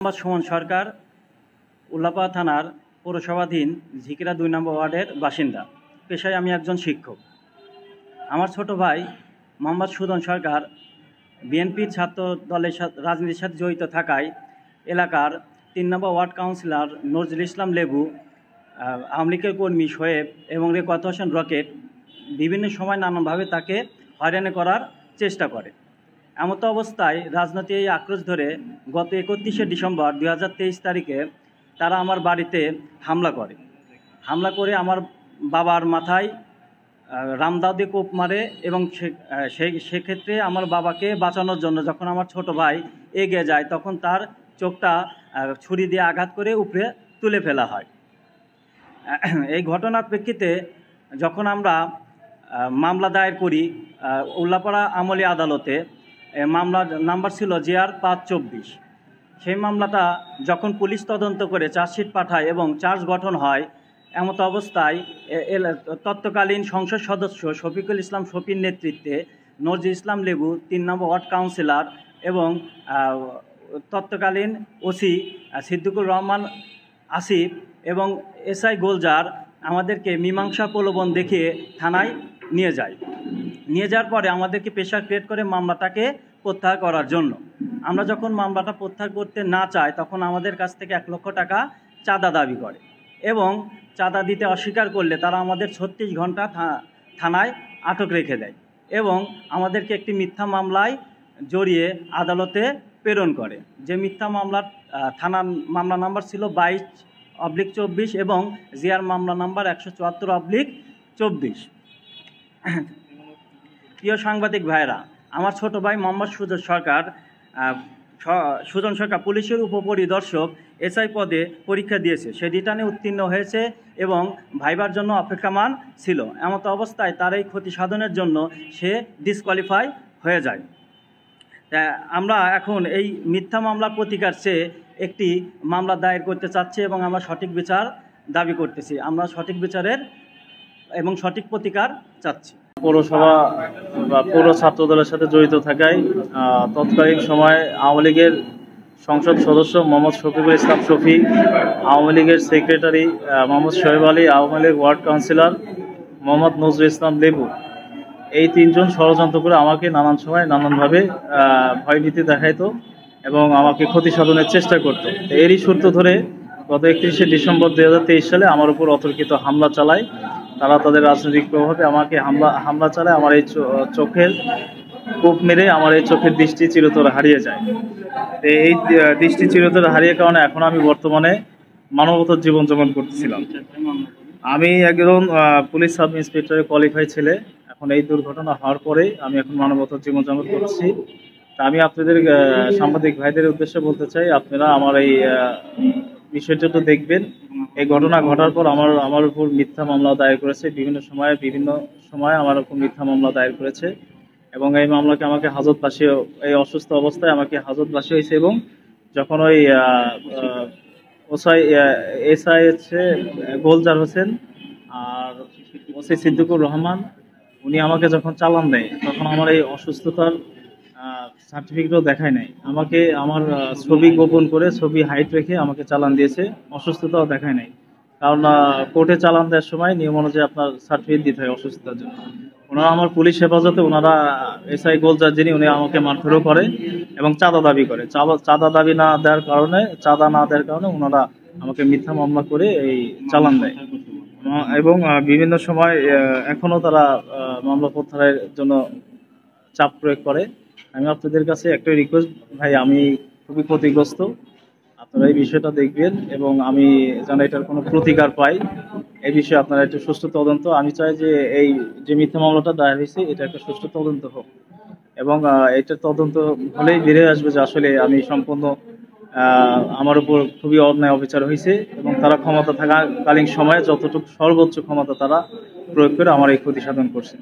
মোহাম্মদ সুমন সরকার উল্লাপাড়া থানার পৌরসভাধীন ঝিকিরা ২ নম্বর ওয়ার্ডের বাসিন্দা। পেশায় আমি একজন শিক্ষক। আমার ছোট ভাই মোহাম্মদ সুজন সরকার বিএনপির ছাত্র দলের রাজনীতির সাথে জড়িত থাকায় এলাকার ৩ নম্বর ওয়ার্ড কাউন্সিলর নজরুল ইসলাম লেবু, আওয়ামী লীগের কর্মী শোয়েব এবং রেফাত হোসেন রকেট বিভিন্ন সময় নানানভাবে তাকে হয়রানি করার চেষ্টা করে। এমত অবস্থায় রাজনৈতিক এই আক্রোশ ধরে গত ৩১শে ডিসেম্বর ২০২৩ তারিখে তারা আমার বাড়িতে হামলা করে আমার বাবার মাথায় রামদা দিয়ে কোপ মারে এবং সেক্ষেত্রে আমার বাবাকে বাঁচানোর জন্য যখন আমার ছোট ভাই এগিয়ে যায় তখন তার চোখটা ছুরি দিয়ে আঘাত করে উপরে তুলে ফেলা হয়। এই ঘটনার প্রেক্ষিতে যখন আমরা মামলা দায়ের করি উল্লাপাড়া আমলি আদালতে, মামলার নাম্বার ছিল JR ৫২৪। সেই মামলাটা যখন পুলিশ তদন্ত করে চার্জশিট পাঠায় এবং চার্জ গঠন হয়, এমত অবস্থায় তৎকালীন সংসদ সদস্য শফিকুল ইসলাম শফির নেতৃত্বে নজরুল ইসলাম লেবু ৩ নম্বর ওয়ার্ড কাউন্সিলর এবং তৎকালীন ওসি সিদ্দিকুর রহমান আসিফ এবং SI গোলজার আমাদেরকে মীমাংসা প্রলোভন দেখিয়ে থানায় নিয়ে যাওয়ার পরে আমাদেরকে প্রেশার ক্রিয়েট করে মামলাটাকে প্রত্যাহার করার জন্য। আমরা যখন মামলাটা প্রত্যাহার করতে না চাই তখন আমাদের কাছ থেকে ১ লক্ষ টাকা চাঁদা দাবি করে এবং চাঁদা দিতে অস্বীকার করলে তারা আমাদের ৩৬ ঘন্টা থানায় আটক রেখে দেয় এবং আমাদেরকে একটি মিথ্যা মামলায় জড়িয়ে আদালতে প্রেরণ করে। যে মিথ্যা মামলার থানার মামলা নাম্বার ছিল 22/24 এবং JR মামলা নাম্বার 174/24। প্রিয় সাংবাদিক ভাইরা, আমার ছোট ভাই মোহাম্মদ সুজন সরকার পুলিশের উপপরিদর্শক SI পদে পরীক্ষা দিয়েছে। সে রিটার্নে উত্তীর্ণ হয়েছে এবং ভাইবার জন্য অপেক্ষমান ছিল। এমত অবস্থায় তার এই ক্ষতি সাধনের জন্য সে ডিসকোয়ালিফাই হয়ে যায়। আমরা এখন এই মিথ্যা মামলার প্রতিকার চেয়ে একটি মামলা দায়ের করতে চাচ্ছি এবং আমরা সঠিক বিচার দাবি করতেছি। আমরা সঠিক বিচারের এবং সঠিক প্রতিকার চাচ্ছি। পৌরসভা বা পৌর ছাত্র দলের সাথে জড়িত থাকায় তৎকালীন সময়ে আওয়ামী লীগের সংসদ সদস্য মোহাম্মদ শফিকুল ইসলাম শফি, আওয়ামী লীগের secretary Mohammad Shoaib Ali, Awami League ward councillor Mohammad Nazrul Islam Lebu, এই ৩ জন ষড়যন্ত্র করে আমাকে নানান সময় নানানভাবে ভয়ভীতি দেখাইতো এবং আমাকে ক্ষতি সাধনের চেষ্টা করতো। এরই সূত্র ধরে গত ৩১শে ডিসেম্বর ২০২৩ সালে আমার উপর অতর্কিত হামলা চালায়। তারা তাদের রাজনৈতিক প্রভাবে আমাকে হামলা চালায়। আমার এই চোখের কোপ মেরে আমার এই চোখের দৃষ্টি চিরতরে হারিয়ে যায়। এই দৃষ্টি চিরতরে হারিয়ে কারণে এখন আমি বর্তমানে মানবতার জীবনযাপন করতেছিলাম। আমি একজন পুলিশ সাব ইন্সপেক্টরে কোয়ালিফাই ছেলে। এখন এই দুর্ঘটনা হওয়ার পরে আমি এখন মানবতার জীবনযাপন করছি। তা আমি আপনাদের সাংবাদিক ভাইদের উদ্দেশ্যে বলতে চাই, আপনারা আমার এই বিষয়টা তো দেখবেন। এই ঘটনা ঘটার পর আমার উপর মিথ্যা মামলা দায়ের করেছে, বিভিন্ন সময় আমার উপর মিথ্যা মামলা দায়ের করেছে এবং এই মামলাকে আমাকে হাজতবাসী, এই অসুস্থ অবস্থায় আমাকে হাজতবাসী হয়েছে এবং যখন ওই SI হচ্ছে গোলজার হোসেন আর ওসি সিদ্দিকুর রহমান, উনি আমাকে যখন চালান দেয় তখন আমার এই অসুস্থতার সার্টিফিকেটও দেখায় নাই। আমাকে আমার ছবি গোপন করে ছবি হাইট রেখে আমাকে চালান দিয়েছে, অসুস্থতাও দেখায় নাই। কারণ কোর্টে চালান দেওয়ার সময় নিয়ম অনুযায়ী আপনার সার্টিফিকেট দিতে হয় অসুস্থতার জন্য। ওনারা আমার পুলিশ হেফাজতে, ওনারা SI গোলজার যিনি, উনি আমাকে মারধরও করে এবং চাঁদা দাবি করে। চাঁদা না দেওয়ার কারণে ওনারা আমাকে মিথ্যা মামলা করে এই চালান দেয় এবং বিভিন্ন সময় এখনো তারা মামলা প্রত্যাহারের জন্য চাপ প্রয়োগ করে। আমি আপনাদের কাছে একটা রিকোয়েস্ট, ভাই আমি খুবই ক্ষতিগ্রস্ত, আপনারা এই বিষয়টা দেখবেন এবং আমি যেন এটার কোনো প্রতিকার পাই, এই বিষয়ে আপনারা একটু সুষ্ঠু তদন্ত। আমি চাই যে এই যে মিথ্যা মামলাটা দায়ের হয়েছে এটা একটা সুষ্ঠু তদন্ত হোক এবং এটা তদন্ত হলেই বেরিয়ে আসবে যে আসলে আমি সম্পূর্ণ আমার উপর খুবই অন্যায় অবিচার হয়েছে এবং তারা ক্ষমতা থাকাকালীন সময়ে যতটুকু সর্বোচ্চ ক্ষমতা তারা প্রয়োগ করে আমার এই ক্ষতি সাধন করছে।